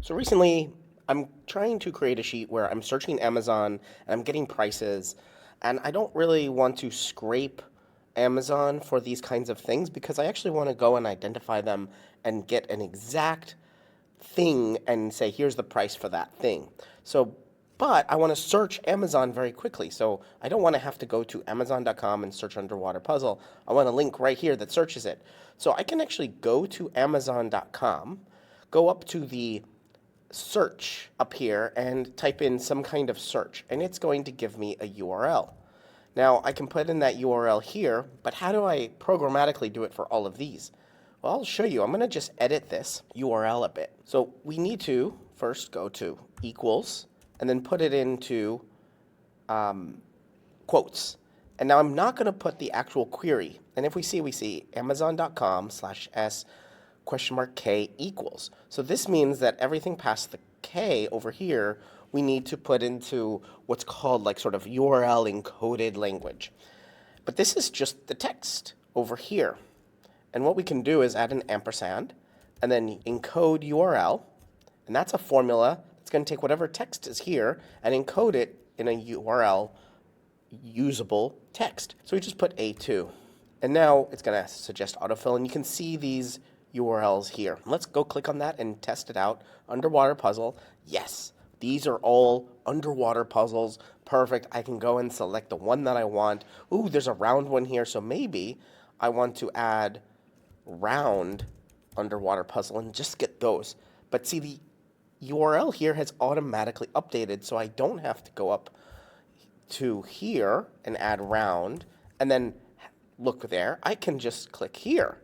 So recently, I'm trying to create a sheet where I'm searching Amazon and I'm getting prices, and I don't really want to scrape Amazon for these kinds of things because I actually want to go and identify them and get an exact thing and say, here's the price for that thing. But I want to search Amazon very quickly. So I don't want to have to go to Amazon.com and search underwater puzzle. I want a link right here that searches it. So I can actually go to Amazon.com, go up to the search up here and type in some kind of search, and it's going to give me a URL. Now, I can put in that URL here, but how do I programmatically do it for all of these? Well, I'll show you. I'm going to just edit this URL a bit. So we need to first go to equals and then put it into quotes. And now I'm not going to put the actual query. And if we see amazon.com/s $K equals. So this means that everything past the K over here, we need to put into what's called like sort of URL encoded language. But this is just the text over here. And what we can do is add an ampersand and then encode URL. And that's a formula that's going to take whatever text is here and encode it in a URL usable text. So we just put A2. And now it's going to suggest autofill, and you can see these URLs here. Let's go click on that and test it out. Underwater puzzle. Yes, these are all underwater puzzles. Perfect. I can go and select the one that I want. Ooh, there's a round one here, so maybe I want to add round underwater puzzle and just get those. But see, the URL here has automatically updated, so I don't have to go up to here and add round and then look there. I can just click here.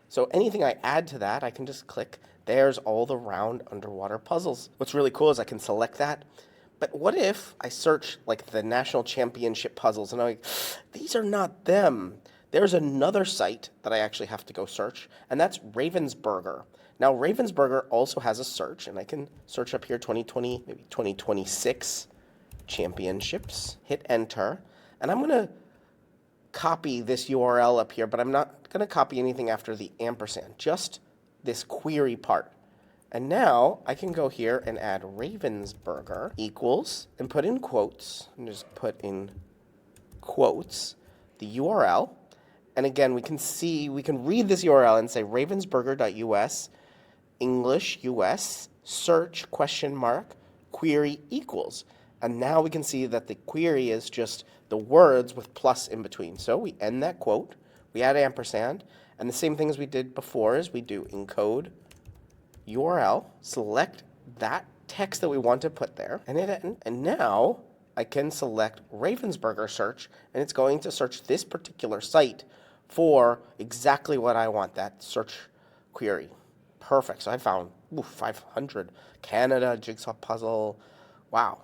So anything I add to that, I can just click. There's all the round underwater puzzles. What's really cool is I can select that. But what if I search like the national championship puzzles and I'm like, these are not them. There's another site that I actually have to go search, and that's Ravensburger. Now, Ravensburger also has a search, and I can search up here 2020, maybe 2026 championships, hit enter, and I'm going to copy this URL up here, but I'm not going to copy anything after the ampersand, just this query part. And now I can go here and add Ravensburger equals and put in quotes, and just put in quotes the URL. And again, we can read this URL and say ravensburger.us English US search ? Query equals. And now we can see that the query is just the words with plus in between. So we end that quote, we add ampersand, and the same thing as we did before is we do encode URL, select that text that we want to put there, and now I can select Ravensburger search, and it's going to search this particular site for exactly what I want, that search query. Perfect. So I found 500 Canada jigsaw puzzle. Wow.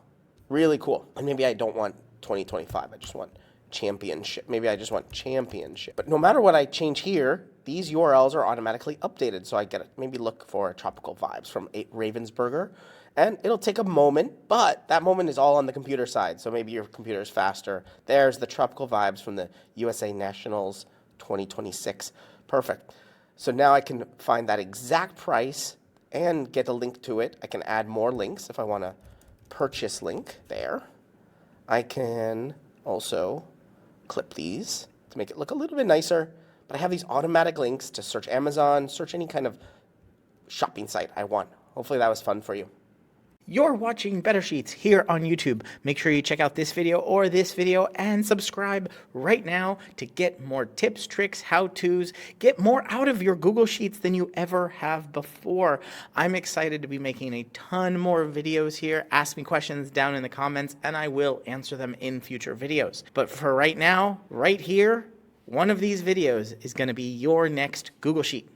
Really cool. And maybe I don't want 2025. I just want championship. Maybe I just want championship. But no matter what I change here, these URLs are automatically updated. So I get maybe look for tropical vibes from Ravensburger. And it'll take a moment, but that moment is all on the computer side. So maybe your computer is faster. There's the tropical vibes from the USA Nationals 2026. Perfect. So now I can find that exact price and get a link to it. I can add more links if I want to purchase link there. I can also clip these to make it look a little bit nicer, but I have these automatic links to search Amazon, search any kind of shopping site I want. Hopefully that was fun for you. You're watching Better Sheets here on YouTube. Make sure you check out this video or this video and subscribe right now to get more tips, tricks, how-tos, get more out of your Google Sheets than you ever have before. I'm excited to be making a ton more videos here. Ask me questions down in the comments and I will answer them in future videos. But for right now, right here, one of these videos is going to be your next Google Sheet.